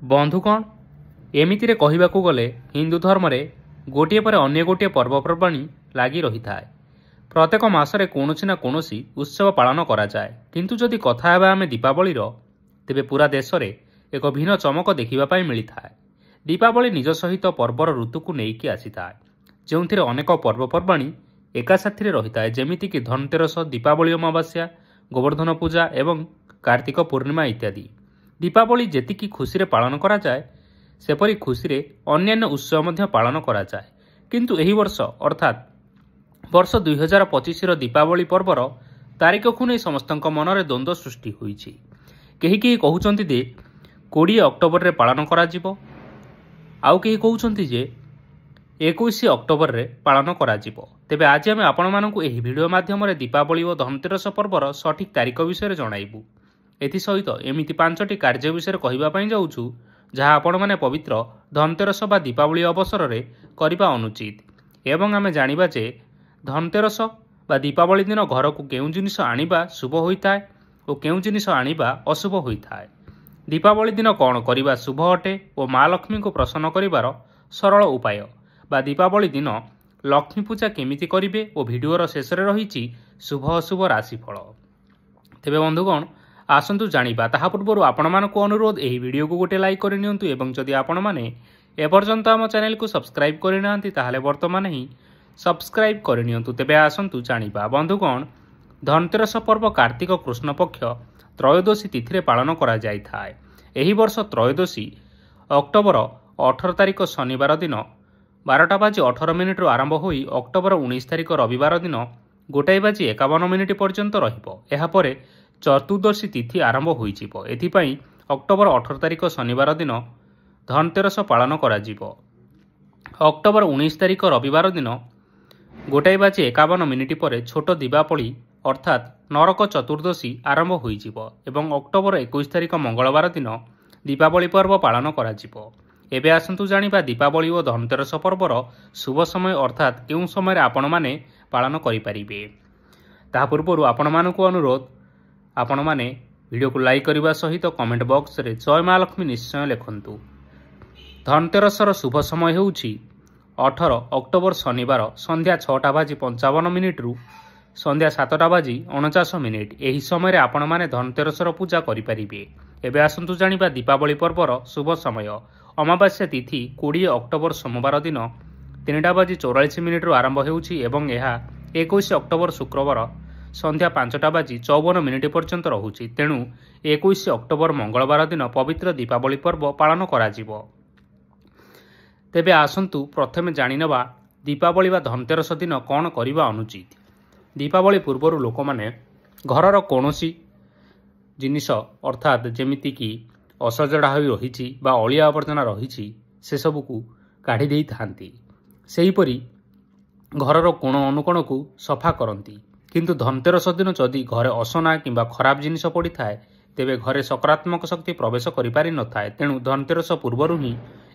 ବନ୍ଧୁଗଣ, ଏମିତିରେ କହିବାକୁ ଗଲେ ହିନ୍ଦୁ ଧର୍ମରେ ଗୋଟିଏ ପରେ ଅନ୍ୟ ଗୋଟିଏ ପର୍ବପର୍ବାଣୀ ଲାଗି ରହିଥାଏ। ପ୍ରତ୍ୟେକ ମାସରେ କୌଣସି ନା କୌଣସି ଉତ୍ସବ ପାଳନ କରାଯାଏ। କିନ୍ତୁ ଯଦି କଥା ହେବା ଆମେ ଦୀପାବଳିର, ତେବେ ପୁରା ଦେଶରେ ଏକ ଭିନ୍ନ ଚମକ ଦେଖିବା ପାଇଁ ମିଳିଥାଏ। ଦୀପାବଳି ନିଜ ସହିତ ପର୍ବର ଋତୁକୁ ନେଇକି ଆସିଥାଏ, ଯେଉଁଥିରେ ଅନେକ ପର୍ବପର୍ବାଣୀ ଏକା ସାଥିରେ ରହିଥାଏ, ଯେମିତିକି ଧନତେରସ, ଦୀପାବଳି ଅମାବାସ୍ୟା, ଗୋବର୍ଦ୍ଧନ ପୂଜା ଏବଂ କାର୍ତ୍ତିକ ପୂର୍ଣ୍ଣିମା ଇତ୍ୟାଦି। ଦୀପାବଳି ଯେତିକି ଖୁସିରେ ପାଳନ କରାଯାଏ, ସେପରି ଖୁସିରେ ଅନ୍ୟାନ୍ୟ ଉତ୍ସବ ମଧ୍ୟ ପାଳନ କରାଯାଏ। କିନ୍ତୁ ଏହି ବର୍ଷ ଅର୍ଥାତ୍ ବର୍ଷ 2025ର ଦୀପାବଳି ପର୍ବର ତାରିଖକୁ ନେଇ ସମସ୍ତଙ୍କ ମନରେ ଦ୍ୱନ୍ଦ୍ୱ ସୃଷ୍ଟି ହୋଇଛି। କେହି କେହି କହୁଛନ୍ତି ଯେ 20 ଅକ୍ଟୋବରରେ ପାଳନ କରାଯିବ, ଆଉ କେହି କହୁଛନ୍ତି ଯେ 21 ଅକ୍ଟୋବରରେ ପାଳନ କରାଯିବ। ତେବେ ଆଜି ଆମେ ଆପଣମାନଙ୍କୁ ଏହି ଭିଡ଼ିଓ ମାଧ୍ୟମରେ ଦୀପାବଳି ଓ ଧନତେରସ ପର୍ବର ସଠିକ୍ ତାରିଖ ବିଷୟରେ ଜଣାଇବୁ। ଏଥିସହିତ ଏମିତି 5ଟି କାର୍ଯ୍ୟ ବିଷୟରେ କହିବା ପାଇଁ ଯାଉଛୁ, ଯାହା ଆପଣମାନେ ପବିତ୍ର ଧନତେରସ ବା ଦୀପାବଳି ଅବସରରେ କରିବା ଅନୁଚିତ। ଏବଂ ଆମେ ଜାଣିବା ଯେ ଧନତେରସ ବା ଦୀପାବଳି ଦିନ ଘରକୁ କେଉଁ ଜିନିଷ ଆଣିବା ଶୁଭ ହୋଇଥାଏ ଓ କେଉଁ ଜିନିଷ ଆଣିବା ଅଶୁଭ ହୋଇଥାଏ। ଦୀପାବଳି ଦିନ କ'ଣ କରିବା ଶୁଭ ଅଟେ ଓ ମା ଲକ୍ଷ୍ମୀଙ୍କୁ ପ୍ରସନ୍ନ କରିବାର ସରଳ ଉପାୟ, ବା ଦୀପାବଳି ଦିନ ଲକ୍ଷ୍ମୀ ପୂଜା କେମିତି କରିବେ ଓ ଭିଡ଼ିଓର ଶେଷରେ ରହିଛି ଶୁଭ ଅଶୁଭ ରାଶିଫଳ। ତେବେ ବନ୍ଧୁଗଣ, ଆସନ୍ତୁ ଜାଣିବା। ତାହା ପୂର୍ବରୁ ଆପଣମାନଙ୍କୁ ଅନୁରୋଧ, ଏହି ଭିଡ଼ିଓକୁ ଗୋଟିଏ ଲାଇକ୍ କରିନିଅନ୍ତୁ ଏବଂ ଯଦି ଆପଣମାନେ ଏପର୍ଯ୍ୟନ୍ତ ଆମ ଚ୍ୟାନେଲକୁ ସବସ୍କ୍ରାଇବ୍ କରିନାହାନ୍ତି ତାହେଲେ ବର୍ତ୍ତମାନ ହିଁ ସବସ୍କ୍ରାଇବ୍ କରିନିଅନ୍ତୁ। ତେବେ ଆସନ୍ତୁ ଜାଣିବା। ବନ୍ଧୁଗଣ, ଧନତେରସ ପର୍ବ କାର୍ତ୍ତିକ କୃଷ୍ଣପକ୍ଷ ତ୍ରୟୋଦଶୀ ତିଥିରେ ପାଳନ କରାଯାଇଥାଏ। ଏହି ବର୍ଷ ତ୍ରୟୋଦଶୀ ଅକ୍ଟୋବର 18 ତାରିଖ ଶନିବାର ଦିନ 12:18 ଆରମ୍ଭ ହୋଇ ଅକ୍ଟୋବର 19 ତାରିଖ ରବିବାର ଦିନ 1:51 ପର୍ଯ୍ୟନ୍ତ ରହିବ। ଏହାପରେ ଚତୁର୍ଦ୍ଦଶୀ ତିଥି ଆରମ୍ଭ ହୋଇଯିବ। ଏଥିପାଇଁ ଅକ୍ଟୋବର 18 ତାରିଖ ଶନିବାର ଦିନ ଧନତେରସ ପାଳନ କରାଯିବ। ଅକ୍ଟୋବର 19 ତାରିଖ ରବିବାର ଦିନ 1:51 ପରେ ଛୋଟ ଦୀପାବଳି ଅର୍ଥାତ୍ ନରକ ଚତୁର୍ଦ୍ଦଶୀ ଆରମ୍ଭ ହୋଇଯିବ ଏବଂ ଅକ୍ଟୋବର 21 ତାରିଖ ମଙ୍ଗଳବାର ଦିନ ଦୀପାବଳି ପର୍ବ ପାଳନ କରାଯିବ। ଏବେ ଆସନ୍ତୁ ଜାଣିବା ଦୀପାବଳି ଓ ଧନତେରସ ପର୍ବର ଶୁଭ ସମୟ ଅର୍ଥାତ୍ କେଉଁ ସମୟରେ ଆପଣମାନେ ପାଳନ କରିପାରିବେ। ତାହା ପୂର୍ବରୁ ଆପଣମାନଙ୍କୁ ଅନୁରୋଧ, ଆପଣମାନେ ଭିଡ଼ିଓକୁ ଲାଇକ୍ କରିବା ସହିତ କମେଣ୍ଟ ବକ୍ସରେ ଜୟ ମା ଲକ୍ଷ୍ମୀ ନିଶ୍ଚୟ ଲେଖନ୍ତୁ। ଧନତେରସର ଶୁଭ ସମୟ ହେଉଛି 18 ଅକ୍ଟୋବର ଶନିବାର ସନ୍ଧ୍ୟା 6:55ରୁ ସନ୍ଧ୍ୟା 7:49। ଏହି ସମୟରେ ଆପଣମାନେ ଧନତେରସର ପୂଜା କରିପାରିବେ। ଏବେ ଆସନ୍ତୁ ଜାଣିବା ଦୀପାବଳି ପର୍ବର ଶୁଭ ସମୟ। ଅମାବାସ୍ୟା ତିଥି 20 ଅକ୍ଟୋବର ସୋମବାର ଦିନ 3:44ରୁ ଆରମ୍ଭ ହେଉଛି ଏବଂ ଏହା 21 ଅକ୍ଟୋବର ଶୁକ୍ରବାର ସନ୍ଧ୍ୟା 5:54 ପର୍ଯ୍ୟନ୍ତ ରହୁଛି। ତେଣୁ 21 ଅକ୍ଟୋବର ମଙ୍ଗଳବାର ଦିନ ପବିତ୍ର ଦୀପାବଳି ପର୍ବ ପାଳନ କରାଯିବ। ତେବେ ଆସନ୍ତୁ ପ୍ରଥମେ ଜାଣିନେବା ଦୀପାବଳି ବା ଧନତେରସ ଦିନ କ'ଣ କରିବା ଅନୁଚିତ। ଦୀପାବଳି ପୂର୍ବରୁ ଲୋକମାନେ ଘରର କୌଣସି ଜିନିଷ ଅର୍ଥାତ୍ ଯେମିତିକି ଅସଜଡ଼ା ହୋଇ ରହିଛି ବା ଅଳିଆ ଆବର୍ଜନା ରହିଛି ସେସବୁକୁ କାଢ଼ି ଦେଇଥାନ୍ତି। ସେହିପରି ଘରର କୋଣ ଅନୁକୋଣକୁ ସଫା କରନ୍ତି। କିନ୍ତୁ ଧନତେରସ ଦିନ ଯଦି ଘରେ ଅସନା କିମ୍ବା ଖରାପ ଜିନିଷ ପଡ଼ିଥାଏ, ତେବେ ଘରେ ସକାରାତ୍ମକ ଶକ୍ତି ପ୍ରବେଶ କରିପାରିନଥାଏ। ତେଣୁ ଧନତେରସ ପୂର୍ବରୁ ହିଁ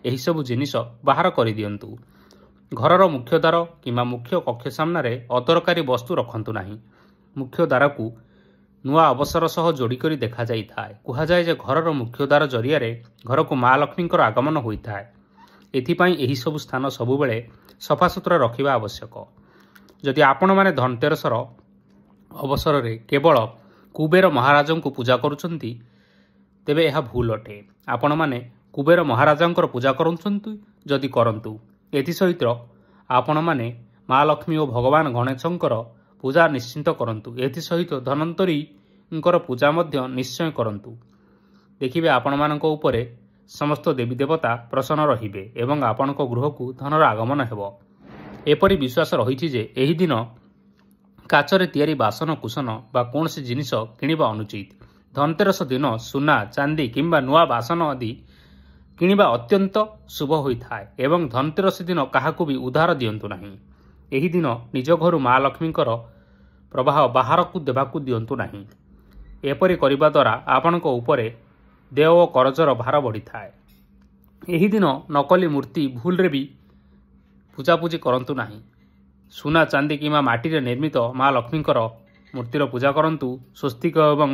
ଏହିସବୁ ଜିନିଷ ବାହାର କରିଦିଅନ୍ତୁ। ଘରର ମୁଖ୍ୟ ଦ୍ୱାର କିମ୍ବା ମୁଖ୍ୟ କକ୍ଷ ସାମ୍ନାରେ ଅଦରକାରୀ ବସ୍ତୁ ରଖନ୍ତୁ ନାହିଁ। ମୁଖ୍ୟ ଦ୍ୱାରକୁ ନୂଆ ଅବସର ସହ ଯୋଡ଼ି କରି ଦେଖାଯାଇଥାଏ। କୁହାଯାଏ ଯେ ଘରର ମୁଖ୍ୟ ଦ୍ୱାର ଜରିଆରେ ଘରକୁ ମା ଲକ୍ଷ୍ମୀଙ୍କର ଆଗମନ ହୋଇଥାଏ। ଏଥିପାଇଁ ଏହିସବୁ ସ୍ଥାନ ସବୁବେଳେ ସଫାସୁତୁରା ରଖିବା ଆବଶ୍ୟକ। ଯଦି ଆପଣମାନେ ଧନତେରସର ଅବସରରେ କେବଳ କୁବେର ମହାରାଜଙ୍କୁ ପୂଜା କରୁଛନ୍ତି, ତେବେ ଏହା ଭୁଲ ଅଟେ। ଆପଣମାନେ କୁବେର ମହାରାଜାଙ୍କର ପୂଜା କରୁଛନ୍ତି ଯଦି କରନ୍ତୁ। ଏଥିସହିତ ଆପଣମାନେ ମା ଲକ୍ଷ୍ମୀ ଓ ଭଗବାନ ଗଣେଶଙ୍କର ପୂଜା ନିଶ୍ଚିନ୍ତ କରନ୍ତୁ। ଏଥିସହିତ ଧନ୍ୱନ୍ତରୀଙ୍କର ପୂଜା ମଧ୍ୟ ନିଶ୍ଚୟ କରନ୍ତୁ। ଦେଖିବେ ଆପଣମାନଙ୍କ ଉପରେ ସମସ୍ତ ଦେବୀ ଦେବତା ପ୍ରସନ୍ନ ରହିବେ ଏବଂ ଆପଣଙ୍କ ଗୃହକୁ ଧନର ଆଗମନ ହେବ। ଏପରି ବିଶ୍ୱାସ ରହିଛି ଯେ ଏହି ଦିନ କାଚରେ ତିଆରି ବାସନ କୁସନ ବା କୌଣସି ଜିନିଷ କିଣିବା ଅନୁଚିତ। ଧନତେରସ ଦିନ ସୁନା, ଚାନ୍ଦି କିମ୍ବା ନୂଆ ବାସନ ଆଦି କିଣିବା ଅତ୍ୟନ୍ତ ଶୁଭ ହୋଇଥାଏ ଏବଂ ଧନତେରସ ଦିନ କାହାକୁ ବି ଉଧାର ଦିଅନ୍ତୁ ନାହିଁ। ଏହି ଦିନ ନିଜ ଘରୁ ମା ଲକ୍ଷ୍ମୀଙ୍କର ପ୍ରବାହ ବାହାରକୁ ଦେବାକୁ ଦିଅନ୍ତୁ ନାହିଁ। ଏପରି କରିବା ଦ୍ୱାରା ଆପଣଙ୍କ ଉପରେ ଦେୟ ଓ କରଜର ଭାର ବଢ଼ିଥାଏ। ଏହି ଦିନ ନକଲି ମୂର୍ତ୍ତି ଭୁଲରେ ବି ପୂଜାପୂଜି କରନ୍ତୁ ନାହିଁ। ସୁନା, ଚାନ୍ଦି କିମ୍ବା ମାଟିରେ ନିର୍ମିତ ମା ଲକ୍ଷ୍ମୀଙ୍କର ମୂର୍ତ୍ତିର ପୂଜା କରନ୍ତୁ। ସ୍ୱସ୍ତିକ ଏବଂ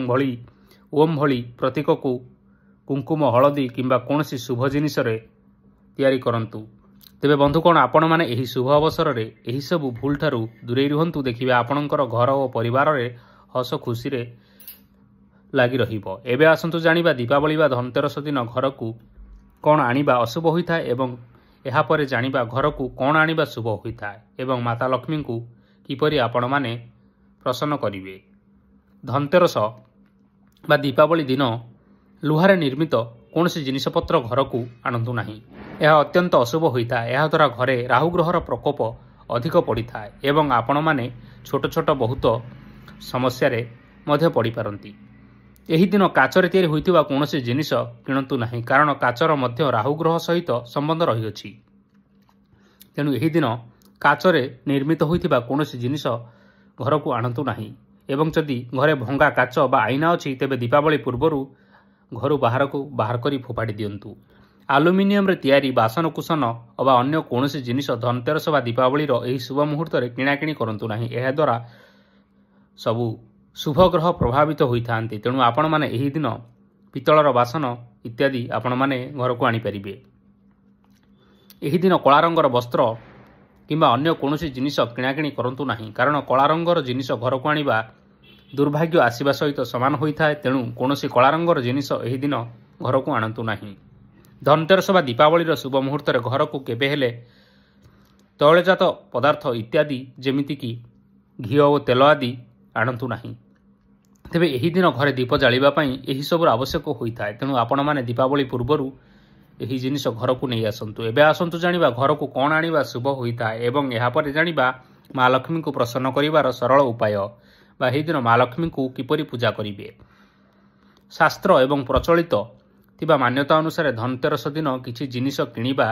ଓମ୍ ଭଳି ପ୍ରତୀକକୁ କୁଙ୍କୁମ ହଳଦୀ କିମ୍ବା କୌଣସି ଶୁଭ ଜିନିଷରେ ତିଆରି କରନ୍ତୁ। ତେବେ ବନ୍ଧୁଗଣ, ଆପଣମାନେ ଏହି ଶୁଭ ଅବସରରେ ଏହିସବୁ ଭୁଲଠାରୁ ଦୂରେଇ ରୁହନ୍ତୁ। ଦେଖିବେ ଆପଣଙ୍କର ଘର ଓ ପରିବାରରେ ହସ ଖୁସିରେ ଲାଗି ରହିବ। ଏବେ ଆସନ୍ତୁ ଜାଣିବା ଦୀପାବଳି ବା ଧନତେରସ ଦିନ ଘରକୁ କ'ଣ ଆଣିବା ଅଶୁଭ ହୋଇଥାଏ ଏବଂ ଏହାପରେ ଜାଣିବା ଘରକୁ କ'ଣ ଆଣିବା ଶୁଭ ହୋଇଥାଏ ଏବଂ ମାତା ଲକ୍ଷ୍ମୀଙ୍କୁ କିପରି ଆପଣମାନେ ପ୍ରସନ୍ନ କରିବେ। ଧନତେରସ ବା ଦୀପାବଳି ଦିନ ଲୁହାରେ ନିର୍ମିତ କୌଣସି ଜିନିଷପତ୍ର ଘରକୁ ଆଣନ୍ତୁ ନାହିଁ। ଏହା ଅତ୍ୟନ୍ତ ଅଶୁଭ ହୋଇଥାଏ। ଏହାଦ୍ୱାରା ଘରେ ରାହୁ ଗ୍ରହର ପ୍ରକୋପ ଅଧିକ ପଡ଼ିଥାଏ ଏବଂ ଆପଣମାନେ ଛୋଟ ଛୋଟ ବହୁତ ସମସ୍ୟାରେ ମଧ୍ୟ ପଡ଼ିପାରନ୍ତି। ଏହି ଦିନ କାଚରେ ତିଆରି ହୋଇଥିବା କୌଣସି ଜିନିଷ କିଣନ୍ତୁ ନାହିଁ, କାରଣ କାଚର ମଧ୍ୟ ରାହୁ ଗ୍ରହ ସହିତ ସମ୍ବନ୍ଧ ରହିଅଛି। ତେଣୁ ଏହି ଦିନ କାଚରେ ନିର୍ମିତ ହୋଇଥିବା କୌଣସି ଜିନିଷ ଘରକୁ ଆଣନ୍ତୁ ନାହିଁ ଏବଂ ଯଦି ଘରେ ଭଙ୍ଗା କାଚ ବା ଆଇନା ଅଛି ତେବେ ଦୀପାବଳି ପୂର୍ବରୁ ଘରୁ ବାହାର କରି ଫୋପାଡ଼ି ଦିଅନ୍ତୁ। ଆଲୁମିନିୟମରେ ତିଆରି ବାସନକୁସନ ଅବା ଅନ୍ୟ କୌଣସି ଜିନିଷ ଧନତେରସ ବା ଦୀପାବଳିର ଏହି ଶୁଭ ମୁହୂର୍ତ୍ତରେ କିଣାକିଣି କରନ୍ତୁ ନାହିଁ। ଏହାଦ୍ୱାରା ସବୁ ଶୁଭ ଗ୍ରହ ପ୍ରଭାବିତ ହୋଇଥାନ୍ତି। ତେଣୁ ଆପଣମାନେ ଏହି ଦିନ ପିତ୍ତଳର ବାସନ ଇତ୍ୟାଦି ଆପଣମାନେ ଘରକୁ ଆଣିପାରିବେ। ଏହି ଦିନ କଳା ରଙ୍ଗର ବସ୍ତ୍ର କିମ୍ବା ଅନ୍ୟ କୌଣସି ଜିନିଷ କିଣାକିଣି କରନ୍ତୁ ନାହିଁ, କାରଣ କଳା ରଙ୍ଗର ଜିନିଷ ଘରକୁ ଆଣିବା ଦୁର୍ଭାଗ୍ୟ ଆସିବା ସହିତ ସମାନ ହୋଇଥାଏ। ତେଣୁ କୌଣସି କଳା ରଙ୍ଗର ଜିନିଷ ଏହି ଦିନ ଘରକୁ ଆଣନ୍ତୁ ନାହିଁ। ଧନତେରସ ବା ଦୀପାବଳିର ଶୁଭ ମୁହୂର୍ତ୍ତରେ ଘରକୁ କେବେ ହେଲେ ତୈଳଜାତ ପଦାର୍ଥ ଇତ୍ୟାଦି ଯେମିତିକି ଘିଅ ଓ ତେଲ ଆଦି ଆଣନ୍ତୁ ନାହିଁ। ତେବେ ଏହି ଦିନ ଘରେ ଦୀପ ଜାଳିବା ପାଇଁ ଏହିସବୁର ଆବଶ୍ୟକ ହୋଇଥାଏ। ତେଣୁ ଆପଣମାନେ ଦୀପାବଳି ପୂର୍ବରୁ ଏହି ଜିନିଷ ଘରକୁ ନେଇ ଆସନ୍ତୁ। ଏବେ ଆସନ୍ତୁ ଜାଣିବା ଘରକୁ କ'ଣ ଆଣିବା ଶୁଭ ହୋଇଥାଏ ଏବଂ ଏହାପରେ ଜାଣିବା ମା ଲକ୍ଷ୍ମୀଙ୍କୁ ପ୍ରସନ୍ନ କରିବାର ସରଳ ଉପାୟ ବା ଏହି ଦିନ ମା ଲକ୍ଷ୍ମୀଙ୍କୁ କିପରି ପୂଜା କରିବେ। ଶାସ୍ତ୍ର ଏବଂ ପ୍ରଚଳିତ ଥିବା ମାନ୍ୟତା ଅନୁସାରେ ଧନତେରସ ଦିନ କିଛି ଜିନିଷ କିଣିବା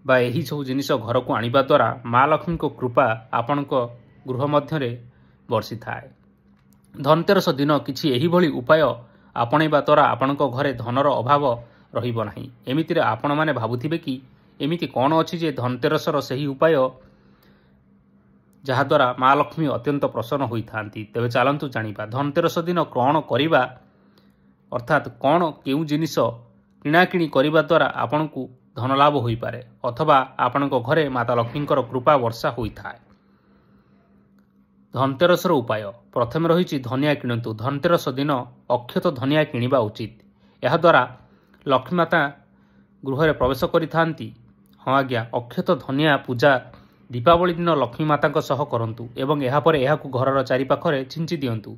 ବା ଏହି ସବୁ ଜିନିଷ ଘରକୁ ଆଣିବା ଦ୍ୱାରା ମା ଲକ୍ଷ୍ମୀଙ୍କ କୃପା ଆପଣଙ୍କ ଗୃହ ମଧ୍ୟରେ ବର୍ଷିଥାଏ। ଧନତେରସ ଦିନ କିଛି ଏହିଭଳି ଉପାୟ ଆପଣେଇବା ଦ୍ୱାରା ଆପଣଙ୍କ ଘରେ ଧନର ଅଭାବ ରହିବ ନାହିଁ। ଏମିତିରେ ଆପଣମାନେ ଭାବୁଥିବେ କି ଏମିତି କ'ଣ ଅଛି ଯେ ଧନତେରସର ସେହି ଉପାୟ ଯାହାଦ୍ୱାରା ମା ଲକ୍ଷ୍ମୀ ଅତ୍ୟନ୍ତ ପ୍ରସନ୍ନ ହୋଇଥାନ୍ତି। ତେବେ ଚାଲନ୍ତୁ ଜାଣିବା ଧନତେରସ ଦିନ କ'ଣ କରିବା, ଅର୍ଥାତ୍ କ'ଣ କେଉଁ ଜିନିଷ କିଣାକିଣି କରିବା ଦ୍ୱାରା ଆପଣଙ୍କୁ ଧନଲାଭ ହୋଇପାରେ ଅଥବା ଆପଣଙ୍କ ଘରେ ମାତା ଲକ୍ଷ୍ମୀଙ୍କର କୃପା ବର୍ଷା ହୋଇଥାଏ। ଧନତେରସର ଉପାୟ ପ୍ରଥମେ ରହିଛି ଧନିଆ କିଣନ୍ତୁ। ଧନତେରସ ଦିନ ଅକ୍ଷତ ଧନିଆ କିଣିବା ଉଚିତ। ଏହାଦ୍ୱାରା ଲକ୍ଷ୍ମୀ ମାତା ଗୃହରେ ପ୍ରବେଶ କରିଥାନ୍ତି। ହଁ ଆଜ୍ଞା, ଅକ୍ଷତ ଧନିଆ ପୂଜା ଦୀପାବଳି ଦିନ ଲକ୍ଷ୍ମୀ ମାତାଙ୍କ ସହ କରନ୍ତୁ ଏବଂ ଏହାପରେ ଏହାକୁ ଘରର ଚାରିପାଖରେ ଛିଞ୍ଚି ଦିଅନ୍ତୁ।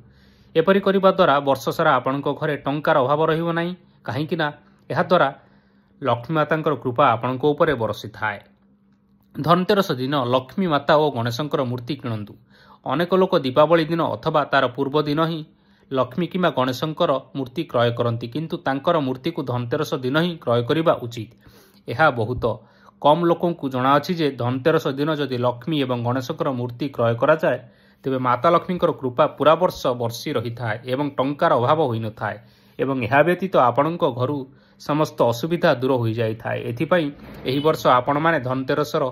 ଏପରି କରିବା ଦ୍ୱାରା ବର୍ଷ ସାରା ଆପଣଙ୍କ ଘରେ ଟଙ୍କାର ଅଭାବ ରହିବ ନାହିଁ, କାହିଁକିନା ଏହାଦ୍ୱାରା ଲକ୍ଷ୍ମୀ ମାତାଙ୍କର କୃପା ଆପଣଙ୍କ ଉପରେ ବର୍ଷିଥାଏ। ଧନତେରସ ଦିନ ଲକ୍ଷ୍ମୀ ମାତା ଓ ଗଣେଶଙ୍କର ମୂର୍ତ୍ତି କିଣନ୍ତୁ। ଅନେକ ଲୋକ ଦୀପାବଳି ଦିନ ଅଥବା ତାର ପୂର୍ବ ଦିନ ହିଁ ଲକ୍ଷ୍ମୀ କିମ୍ବା ଗଣେଶଙ୍କର ମୂର୍ତ୍ତି କ୍ରୟ କରନ୍ତି, କିନ୍ତୁ ତାଙ୍କର ମୂର୍ତ୍ତିକୁ ଧନତେରସ ଦିନ ହିଁ କ୍ରୟ କରିବା ଉଚିତ। ଏହା ବହୁତ କମ୍ ଲୋକଙ୍କୁ ଜଣାଅଛି ଯେ ଧନତେରସ ଦିନ ଯଦି ଲକ୍ଷ୍ମୀ ଏବଂ ଗଣେଶଙ୍କର ମୂର୍ତ୍ତି କ୍ରୟ କରାଯାଏ ତେବେ ମାତା ଲକ୍ଷ୍ମୀଙ୍କର କୃପା ପୁରା ବର୍ଷ ବର୍ଷି ରହିଥାଏ ଏବଂ ଟଙ୍କାର ଅଭାବ ହୋଇନଥାଏ ଏବଂ ଏହା ବ୍ୟତୀତ ଆପଣଙ୍କ ଘରୁ ସମସ୍ତ ଅସୁବିଧା ଦୂର ହୋଇଯାଇଥାଏ। ଏଥିପାଇଁ ଏହି ବର୍ଷ ଆପଣମାନେ ଧନତେରସର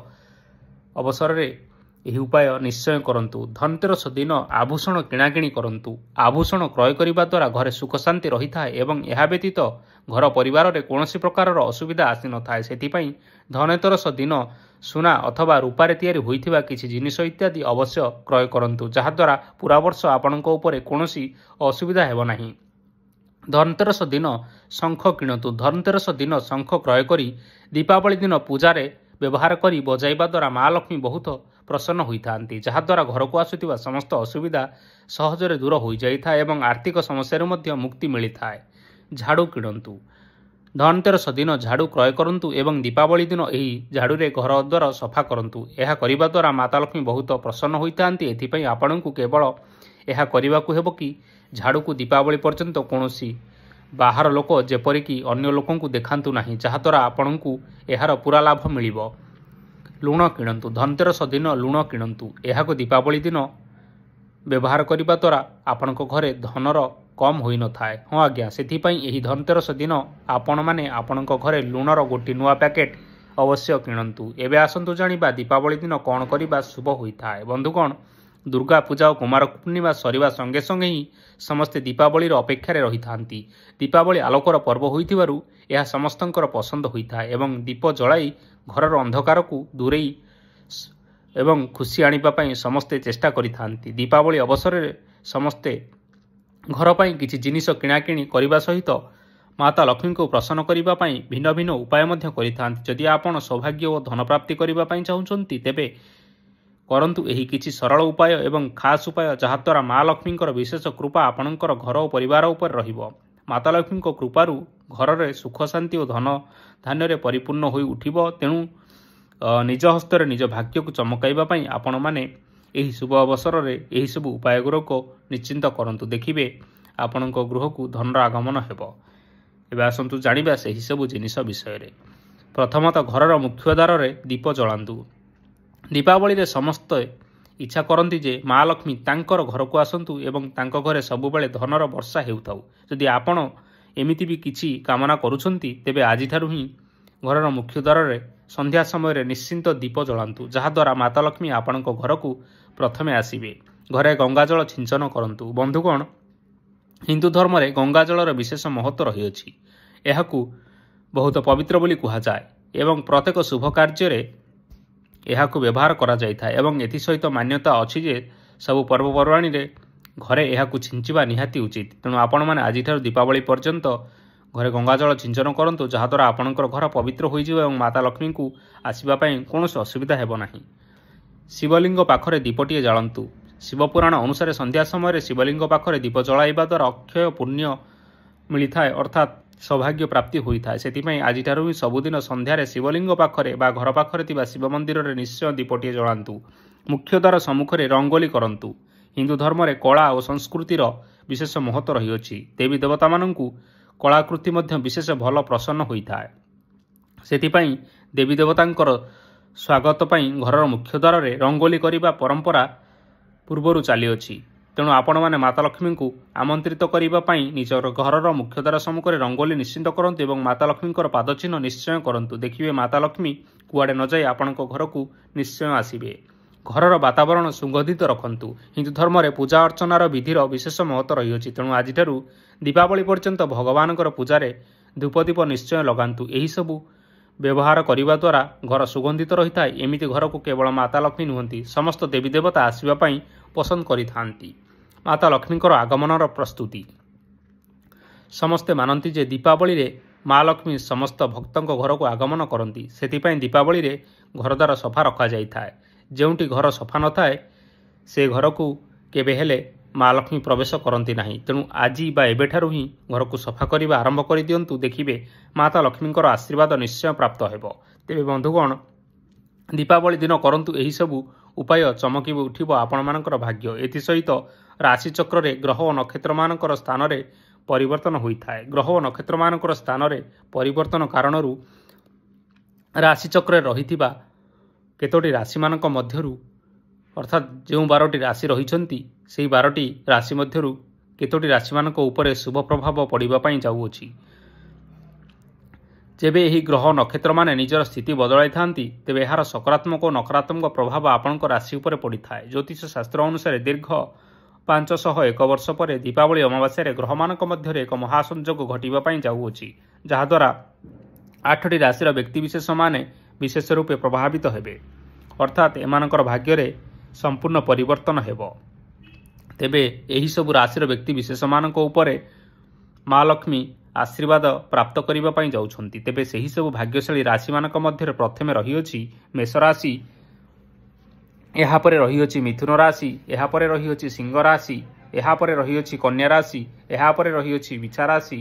ଅବସରରେ ଏହି ଉପାୟ ନିଶ୍ଚୟ କରନ୍ତୁ। ଧନତେରସ ଦିନ ଆଭୂଷଣ କିଣାକିଣି କରନ୍ତୁ। ଆଭୂଷଣ କ୍ରୟ କରିବା ଦ୍ୱାରା ଘରେ ସୁଖ ଶାନ୍ତି ରହିଥାଏ ଏବଂ ଏହା ବ୍ୟତୀତ ଘର ପରିବାରରେ କୌଣସି ପ୍ରକାରର ଅସୁବିଧା ଆସିନଥାଏ। ସେଥିପାଇଁ ଧନତେରସ ଦିନ ସୁନା ଅଥବା ରୂପାରେ ତିଆରି ହୋଇଥିବା କିଛି ଜିନିଷ ଇତ୍ୟାଦି ଅବଶ୍ୟ କ୍ରୟ କରନ୍ତୁ, ଯାହାଦ୍ୱାରା ପୁରା ବର୍ଷ ଆପଣଙ୍କ ଉପରେ କୌଣସି ଅସୁବିଧା ହେବ ନାହିଁ। ଧନତେରସ ଦିନ ଶଙ୍ଖ କିଣନ୍ତୁ। ଧନତେରସ ଦିନ ଶଙ୍ଖ କ୍ରୟ କରି ଦୀପାବଳି ଦିନ ପୂଜାରେ ବ୍ୟବହାର କରି ବଜାଇବା ଦ୍ୱାରା ମା ଲକ୍ଷ୍ମୀ ବହୁତ ପ୍ରସନ୍ନ ହୋଇଥାନ୍ତି, ଯାହାଦ୍ୱାରା ଘରକୁ ଆସୁଥିବା ସମସ୍ତ ଅସୁବିଧା ସହଜରେ ଦୂର ହୋଇଯାଇଥାଏ ଏବଂ ଆର୍ଥିକ ସମସ୍ୟାରୁ ମଧ୍ୟ ମୁକ୍ତି ମିଳିଥାଏ। ଝାଡ଼ୁ କିଣନ୍ତୁ। ଧନତେରସ ଦିନ ଝାଡ଼ୁ କ୍ରୟ କରନ୍ତୁ ଏବଂ ଦୀପାବଳି ଦିନ ଏହି ଝାଡ଼ୁରେ ଘର ଦ୍ୱାର ସଫା କରନ୍ତୁ। ଏହା କରିବା ଦ୍ୱାରା ମାତା ଲକ୍ଷ୍ମୀ ବହୁତ ପ୍ରସନ୍ନ ହୋଇଥାନ୍ତି। ଏଥିପାଇଁ ଆପଣଙ୍କୁ କେବଳ ଏହା କରିବାକୁ ହେବ କି ଝାଡ଼ୁକୁ ଦୀପାବଳି ପର୍ଯ୍ୟନ୍ତ କୌଣସି ବାହାର ଲୋକ ଯେପରିକି ଅନ୍ୟ ଲୋକଙ୍କୁ ଦେଖାନ୍ତୁ ନାହିଁ, ଯାହାଦ୍ୱାରା ଆପଣଙ୍କୁ ଏହାର ପୁରା ଲାଭ ମିଳିବ। ଲୁଣ କିଣନ୍ତୁ। ଧନତେରସ ଦିନ ଲୁଣ କିଣନ୍ତୁ। ଏହାକୁ ଦୀପାବଳି ଦିନ ବ୍ୟବହାର କରିବା ଦ୍ୱାରା ଆପଣଙ୍କ ଘରେ ଧନର କମ୍ ହୋଇନଥାଏ। ହଁ ଆଜ୍ଞା, ସେଥିପାଇଁ ଏହି ଧନତେରସ ଦିନ ଆପଣମାନେ ଆପଣଙ୍କ ଘରେ ଲୁଣର ଗୋଟିଏ ନୂଆ ପ୍ୟାକେଟ୍ ଅବଶ୍ୟ କିଣନ୍ତୁ। ଏବେ ଆସନ୍ତୁ ଜାଣିବା ଦୀପାବଳି ଦିନ କ'ଣ କରିବା ଶୁଭ ହୋଇଥାଏ। ବନ୍ଧୁଗଣ, ଦୁର୍ଗା ପୂଜା ଓ କୁମାର ପୂର୍ଣ୍ଣିମା ସରିବା ସଙ୍ଗେ ସଙ୍ଗେ ହିଁ ସମସ୍ତେ ଦୀପାବଳିର ଅପେକ୍ଷାରେ ରହିଥାନ୍ତି। ଦୀପାବଳି ଆଲୋକର ପର୍ବ ହୋଇଥିବାରୁ ଏହା ସମସ୍ତଙ୍କର ପସନ୍ଦ ହୋଇଥାଏ ଏବଂ ଦୀପ ଜଳାଇ ଘରର ଅନ୍ଧକାରକୁ ଦୂରେଇ ଏବଂ ଖୁସି ଆଣିବା ପାଇଁ ସମସ୍ତେ ଚେଷ୍ଟା କରିଥାନ୍ତି। ଦୀପାବଳି ଅବସରରେ ସମସ୍ତେ ଘର ପାଇଁ କିଛି ଜିନିଷ କିଣାକିଣି କରିବା ସହିତ ମାତା ଲକ୍ଷ୍ମୀଙ୍କୁ ପ୍ରସନ୍ନ କରିବା ପାଇଁ ଭିନ୍ନ ଭିନ୍ନ ଉପାୟ ମଧ୍ୟ କରିଥାନ୍ତି। ଯଦି ଆପଣ ସୌଭାଗ୍ୟ ଓ ଧନପ୍ରାପ୍ତି କରିବା ପାଇଁ ଚାହୁଁଛନ୍ତି ତେବେ କରନ୍ତୁ ଏହି କିଛି ସରଳ ଉପାୟ ଏବଂ ଖାସ୍ ଉପାୟ ଯାହାଦ୍ୱାରା ମା ଲକ୍ଷ୍ମୀଙ୍କର ବିଶେଷ କୃପା ଆପଣଙ୍କର ଘର ଓ ପରିବାର ଉପରେ ରହିବ। ମାତା ଲକ୍ଷ୍ମୀଙ୍କ କୃପାରୁ ଘରରେ ସୁଖ ଶାନ୍ତି ଓ ଧନ ଧାନ୍ୟରେ ପରିପୂର୍ଣ୍ଣ ହୋଇ ଉଠିବ। ତେଣୁ ନିଜ ହସ୍ତରେ ନିଜ ଭାଗ୍ୟକୁ ଚମକାଇବା ପାଇଁ ଆପଣମାନେ ଏହି ଶୁଭ ଅବସରରେ ଏହିସବୁ ଉପାୟଗୁଡ଼ିକ ନିଶ୍ଚିନ୍ତ କରନ୍ତୁ। ଦେଖିବେ ଆପଣଙ୍କ ଗୃହକୁ ଧନର ଆଗମନ ହେବ। ଏବେ ଆସନ୍ତୁ ଜାଣିବା ସେହିସବୁ ଜିନିଷ ବିଷୟରେ। ପ୍ରଥମତଃ ଘରର ମୁଖ୍ୟ ଦ୍ୱାରରେ ଦୀପ ଜଳାନ୍ତୁ। ଦୀପାବଳିରେ ସମସ୍ତେ ଇଚ୍ଛା କରନ୍ତି ଯେ ମା ଲକ୍ଷ୍ମୀ ତାଙ୍କର ଘରକୁ ଆସନ୍ତୁ ଏବଂ ତାଙ୍କ ଘରେ ସବୁବେଳେ ଧନର ବର୍ଷା ହେଉଥାଉ। ଯଦି ଆପଣ ଏମିତି ବି କିଛି କାମନା କରୁଛନ୍ତି ତେବେ ଆଜିଠାରୁ ହିଁ ଘରର ମୁଖ୍ୟ ଦ୍ୱାରରେ ସନ୍ଧ୍ୟା ସମୟରେ ନିଶ୍ଚିନ୍ତ ଦୀପ ଜଳାନ୍ତୁ, ଯାହାଦ୍ୱାରା ମାତା ଲକ୍ଷ୍ମୀ ଆପଣଙ୍କ ଘରକୁ ପ୍ରଥମେ ଆସିବେ। ଘରେ ଗଙ୍ଗାଜଳ ଛିଞ୍ଚନ କରନ୍ତୁ। ବନ୍ଧୁଗଣ, ହିନ୍ଦୁ ଧର୍ମରେ ଗଙ୍ଗାଜଳର ବିଶେଷ ମହତ୍ତ୍ୱ ରହିଅଛି। ଏହାକୁ ବହୁତ ପବିତ୍ର ବୋଲି କୁହାଯାଏ ଏବଂ ପ୍ରତ୍ୟେକ ଶୁଭ କାର୍ଯ୍ୟରେ ଏହାକୁ ବ୍ୟବହାର କରାଯାଇଥାଏ ଏବଂ ଏଥିସହିତ ମାନ୍ୟତା ଅଛି ଯେ ସବୁ ପର୍ବପର୍ବାଣୀରେ ଘରେ ଏହାକୁ ଛିଞ୍ଚିବା ନିହାତି ଉଚିତ। ତେଣୁ ଆପଣମାନେ ଆଜିଠାରୁ ଦୀପାବଳି ପର୍ଯ୍ୟନ୍ତ ଘରେ ଗଙ୍ଗାଜଳ ଛିଞ୍ଚନ କରନ୍ତୁ, ଯାହାଦ୍ୱାରା ଆପଣଙ୍କର ଘର ପବିତ୍ର ହୋଇଯିବ ଏବଂ ମାତା ଲକ୍ଷ୍ମୀଙ୍କୁ ଆସିବା ପାଇଁ କୌଣସି ଅସୁବିଧା ହେବ ନାହିଁ। ଶିବଲିଙ୍ଗ ପାଖରେ ଦୀପଟିଏ ଜାଳନ୍ତୁ। ଶିବପୁରାଣ ଅନୁସାରେ ସନ୍ଧ୍ୟା ସମୟରେ ଶିବଲିଙ୍ଗ ପାଖରେ ଦୀପ ଜଳାଇବା ଦ୍ୱାରା ଅକ୍ଷୟ ପୁଣ୍ୟ ମିଳିଥାଏ, ଅର୍ଥାତ୍ ସୌଭାଗ୍ୟ ପ୍ରାପ୍ତି ହୋଇଥାଏ। ସେଥିପାଇଁ ଆଜିଠାରୁ ହିଁ ସବୁଦିନ ସନ୍ଧ୍ୟାରେ ଶିବଲିଙ୍ଗ ପାଖରେ ବା ଘର ପାଖରେ ଥିବା ଶିବ ମନ୍ଦିରରେ ନିଶ୍ଚୟ ଦୀପଟିଏ ଜଳାନ୍ତୁ। ମୁଖ୍ୟ ଦ୍ୱାର ସମ୍ମୁଖରେ ରଙ୍ଗୋଲି କରନ୍ତୁ। ହିନ୍ଦୁ ଧର୍ମରେ କଳା ଓ ସଂସ୍କୃତିର ବିଶେଷ ମହତ୍ତ୍ୱ ରହିଅଛି। ଦେବୀ ଦେବତାମାନଙ୍କୁ କଳାକୃତି ମଧ୍ୟ ବିଶେଷ ଭଲ ପ୍ରସନ୍ନ ହୋଇଥାଏ। ସେଥିପାଇଁ ଦେବୀ ଦେବତାଙ୍କର ସ୍ୱାଗତ ପାଇଁ ଘରର ମୁଖ୍ୟ ଦ୍ୱାରରେ ରଙ୍ଗୋଲି କରିବା ପରମ୍ପରା ପୂର୍ବରୁ ଚାଲିଅଛି। ତେଣୁ ଆପଣମାନେ ମାତା ଲକ୍ଷ୍ମୀଙ୍କୁ ଆମନ୍ତ୍ରିତ କରିବା ପାଇଁ ନିଜର ଘରର ମୁଖ୍ୟ ଦ୍ୱାର ସମ୍ମୁଖରେ ରଙ୍ଗୋଲି ନିଶ୍ଚିନ୍ତ କରନ୍ତୁ ଏବଂ ମାତା ଲକ୍ଷ୍ମୀଙ୍କର ପାଦଚିହ୍ନ ନିଶ୍ଚୟ କରନ୍ତୁ। ଦେଖିବେ ମାତା ଲକ୍ଷ୍ମୀ କୁଆଡ଼େ ନ ଯାଇ ଆପଣଙ୍କ ଘରକୁ ନିଶ୍ଚୟ ଆସିବେ। ଘରର ବାତାବରଣ ସୁଗନ୍ଧିତ ରଖନ୍ତୁ। ହିନ୍ଦୁ ଧର୍ମରେ ପୂଜା ଅର୍ଚ୍ଚନାର ବିଧିର ବିଶେଷ ମହତ୍ତ୍ୱ ରହିଅଛି। ତେଣୁ ଆଜିଠାରୁ ଦୀପାବଳି ପର୍ଯ୍ୟନ୍ତ ଭଗବାନଙ୍କର ପୂଜାରେ ଧୂପଦୀପ ନିଶ୍ଚୟ ଲଗାନ୍ତୁ। ଏହିସବୁ ବ୍ୟବହାର କରିବା ଦ୍ୱାରା ଘର ସୁଗନ୍ଧିତ ରହିଥାଏ। ଏମିତି ଘରକୁ କେବଳ ମାତା ଲକ୍ଷ୍ମୀ ନୁହନ୍ତି, ସମସ୍ତ ଦେବୀ ଦେବତା ଆସିବା ପାଇଁ ପସନ୍ଦ କରିଥାନ୍ତି। ମାତା ଲକ୍ଷ୍ମୀଙ୍କର ଆଗମନର ପ୍ରସ୍ତୁତି। ସମସ୍ତେ ମାନନ୍ତି ଯେ ଦୀପାବଳିରେ ମା ଲକ୍ଷ୍ମୀ ସମସ୍ତ ଭକ୍ତଙ୍କ ଘରକୁ ଆଗମନ କରନ୍ତି। ସେଥିପାଇଁ ଦୀପାବଳିରେ ଘରଦ୍ୱାର ସଫା ରଖାଯାଇଥାଏ। ଯେଉଁଠି ଘର ସଫା ନଥାଏ ସେ ଘରକୁ କେବେ ହେଲେ ମା ଲକ୍ଷ୍ମୀ ପ୍ରବେଶ କରନ୍ତି ନାହିଁ। ତେଣୁ ଆଜି ବା ଏବେଠାରୁ ହିଁ ଘରକୁ ସଫା କରିବା ଆରମ୍ଭ କରିଦିଅନ୍ତୁ। ଦେଖିବେ ମାତା ଲକ୍ଷ୍ମୀଙ୍କର ଆଶୀର୍ବାଦ ନିଶ୍ଚୟ ପ୍ରାପ୍ତ ହେବ। ତେବେ ବନ୍ଧୁଗଣ, ଦୀପାବଳି ଦିନ କରନ୍ତୁ ଏହିସବୁ ଉପାୟ, ଚମକି ଉଠିବ ଆପଣମାନଙ୍କର ଭାଗ୍ୟ। ଏଥିସହିତ ରାଶିଚକ୍ରରେ ଗ୍ରହ ଓ ନକ୍ଷତ୍ରମାନଙ୍କର ସ୍ଥାନରେ ପରିବର୍ତ୍ତନ ହୋଇଥାଏ। ଗ୍ରହ ଓ ନକ୍ଷତ୍ରମାନଙ୍କର ସ୍ଥାନରେ ପରିବର୍ତ୍ତନ କାରଣରୁ ରାଶିଚକ୍ରରେ ରହିଥିବା କେତୋଟି ରାଶିମାନଙ୍କ ମଧ୍ୟରୁ, ଅର୍ଥାତ୍ ଯେଉଁ 12ଟି ରାଶି ରହିଛନ୍ତି ସେହି 12ଟି ରାଶି ମଧ୍ୟରୁ କେତୋଟି ରାଶିମାନଙ୍କ ଉପରେ ଶୁଭ ପ୍ରଭାବ ପଡ଼ିବା ପାଇଁ ଯାଉଅଛି। ଯେବେ ଏହି ଗ୍ରହ ନକ୍ଷତ୍ରମାନେ ନିଜର ସ୍ଥିତି ବଦଳାଇଥାନ୍ତି ତେବେ ଏହାର ସକାରାତ୍ମକ ଓ ନକାରାତ୍ମକ ପ୍ରଭାବ ଆପଣଙ୍କ ରାଶି ଉପରେ ପଡ଼ିଥାଏ। ଜ୍ୟୋତିଷ ଶାସ୍ତ୍ର ଅନୁସାରେ ଦୀର୍ଘ 501 ବର୍ଷ ପରେ ଦୀପାବଳି ଅମାବାସ୍ୟାରେ ଗ୍ରହମାନଙ୍କ ମଧ୍ୟରେ ଏକ ମହାସଂଯୋଗ ଘଟିବା ପାଇଁ ଯାଉଅଛି, ଯାହାଦ୍ୱାରା 8ଟି ରାଶିର ବ୍ୟକ୍ତିବିଶେଷମାନେ ବିଶେଷ ରୂପେ ପ୍ରଭାବିତ ହେବେ, ଅର୍ଥାତ୍ ଏମାନଙ୍କର ଭାଗ୍ୟରେ ସମ୍ପୂର୍ଣ୍ଣ ପରିବର୍ତ୍ତନ ହେବ। ତେବେ ଏହିସବୁ ରାଶିର ବ୍ୟକ୍ତିବିଶେଷମାନଙ୍କ ଉପରେ ମା ଲକ୍ଷ୍ମୀ ଆଶୀର୍ବାଦ ପ୍ରାପ୍ତ କରିବା ପାଇଁ ଯାଉଛନ୍ତି। ତେବେ ସେହିସବୁ ଭାଗ୍ୟଶାଳୀ ରାଶିମାନଙ୍କ ମଧ୍ୟରେ ପ୍ରଥମେ ରହିଅଛି ମେଷ ରାଶି, ଏହାପରେ ରହିଅଛି ମିଥୁନ ରାଶି, ଏହାପରେ ରହିଅଛି ସିଂହ ରାଶି, ଏହାପରେ ରହିଅଛି କନ୍ୟା ରାଶି, ଏହାପରେ ରହିଅଛି ବିଛା ରାଶି,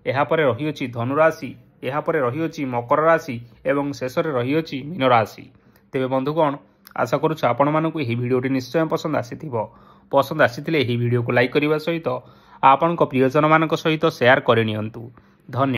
ଏହାପରେ ରହିଅଛି ଧନୁ ରାଶି, ଏହାପରେ ରହିଅଛି ମକର ରାଶି ଏବଂ ଶେଷରେ ରହିଅଛି ମୀନ ରାଶି। ତେବେ ବନ୍ଧୁଗଣ, ଆଶା କରୁଛୁ ଆପଣମାନଙ୍କୁ ଏହି ଭିଡ଼ିଓଟି ନିଶ୍ଚୟ ପସନ୍ଦ ଆସିଥିବ। ପସନ୍ଦ ଆସିଥିଲେ ଏହି ଭିଡ଼ିଓକୁ ଲାଇକ୍ କରିବା ସହିତ ଆପଣଙ୍କ ପ୍ରିୟଜନମାନଙ୍କ ସହିତ ସେୟାର କରିନିଅନ୍ତୁ। ଧନ୍ୟବାଦ।